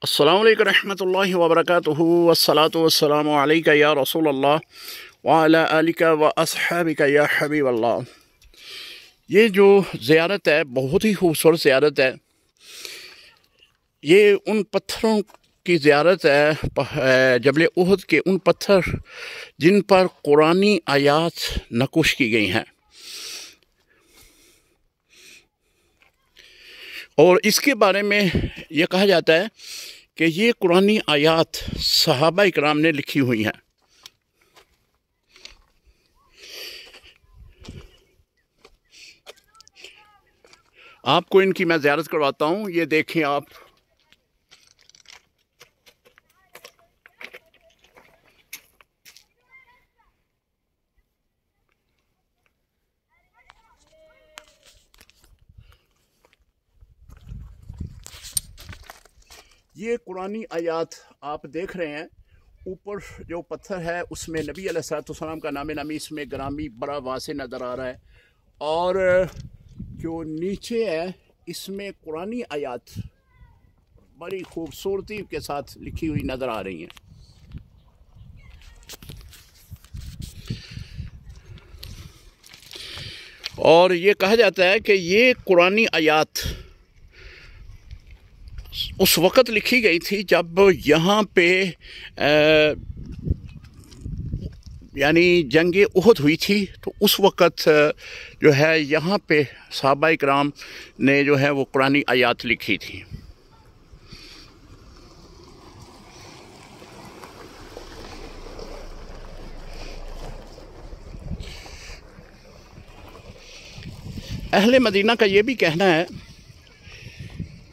अस्सलामु अलैकुम रहमतुल्लाहि व बरकातुहू वस्सलातु वस्सलामु अलैका या रसूल अल्लाह व अला आलिका व अस्हाबिका या हबीब अल्लाह। ये जो ज़ियारत है बहुत ही खूबसूरत ज़ियारत है। ये उन पत्थरों की ज़ियारत है, जबल उहद के उन पत्थर जिन पर कुरानी आयात नक़ुश की गई हैं। और इसके बारे में ये कहा जाता है कि ये कुरानी आयात सहाबा इकराम ने लिखी हुई हैं। आपको इनकी मैं ज़ियारत करवाता हूँ। ये देखें आप, ये कुरानी आयात आप देख रहे हैं। ऊपर जो पत्थर है उसमें नबी अलैहिस्सलाम का नाम नामी इसमें ग्रामी बड़ा वासे नज़र आ रहा है, और जो नीचे है इसमें कुरानी आयात बड़ी खूबसूरती के साथ लिखी हुई नज़र आ रही हैं। और ये कहा जाता है कि ये कुरानी आयात उस वक़्त लिखी गई थी जब यहाँ पे यानी जंग उहद हुई थी। तो उस वक़्त जो है यहाँ पे सहाबा इकराम ने जो है वो कुरानी आयात लिखी थी। अहले मदीना का ये भी कहना है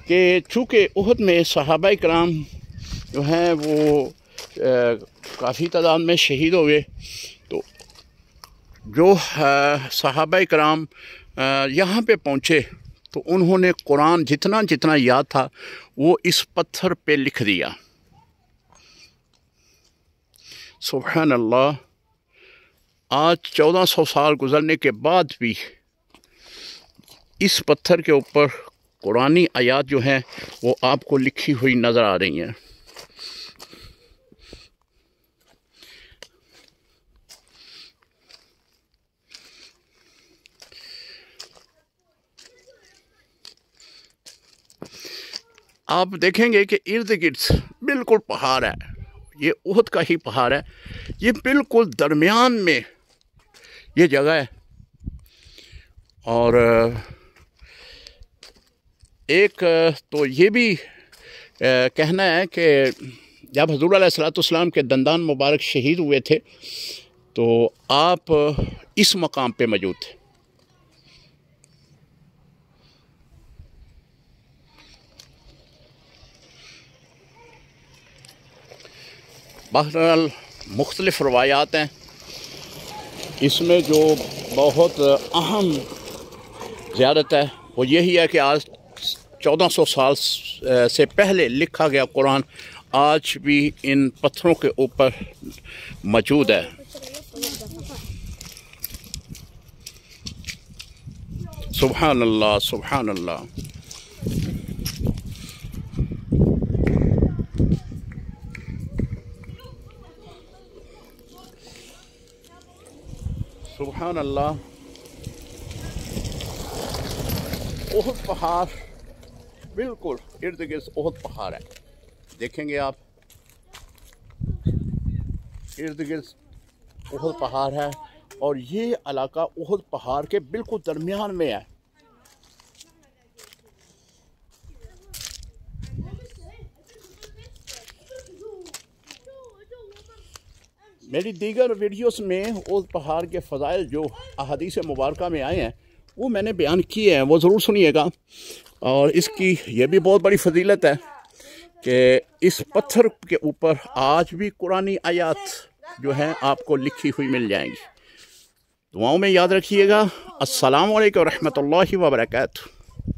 कि चूँकि उहद में सहाबा इकराम जो हैं वो काफ़ी तादाद में शहीद हो गए, तो जो सहाबा इकराम यहाँ पे पहुँचे तो उन्होंने कुरान जितना जितना याद था वो इस पत्थर पे लिख दिया। सुभान अल्लाह। आज 1400 साल गुज़रने के बाद भी इस पत्थर के ऊपर कुरानी आयात जो हैं वो आपको लिखी हुई नज़र आ रही हैं। आप देखेंगे कि इर्द गिर्द बिल्कुल पहाड़ है। ये उहद का ही पहाड़ है। ये बिल्कुल दरमियान में ये जगह है। और एक तो ये भी कहना है कि जब हुज़ूर अलैहिस्सलाम के दंदान मुबारक शहीद हुए थे तो आप इस मकाम पे मौजूद थे। बहरहाल मुख्तलिफ रवायात हैं। इसमें जो बहुत अहम ज़ियारत है वो यही है कि आज 1400 साल से पहले लिखा गया कुरान आज भी इन पत्थरों के ऊपर मौजूद है। सुभान अल्लाह, सुभान अल्लाह। सुभान अल्लाह। उहद पहाड़ बिल्कुल इर्द गिर्द उहद पहाड़ है। देखेंगे आप, इर्द गिर्द उहद पहाड़ है और ये इलाका उहद पहाड़ के बिल्कुल दरमियान में है। मेरी दीगर वीडियोस में उहद पहाड़ के फ़ज़ाइल जो अहादीस मुबारका में आए हैं वो मैंने बयान किए हैं, वो ज़रूर सुनिएगा। और इसकी ये भी बहुत बड़ी फजीलत है कि इस पत्थर के ऊपर आज भी कुरानी आयात जो हैं आपको लिखी हुई मिल जाएंगी। दुआओं में याद रखिएगा। अस्सलामु अलैकुम रहमतुल्लाहि व बरकातुहू।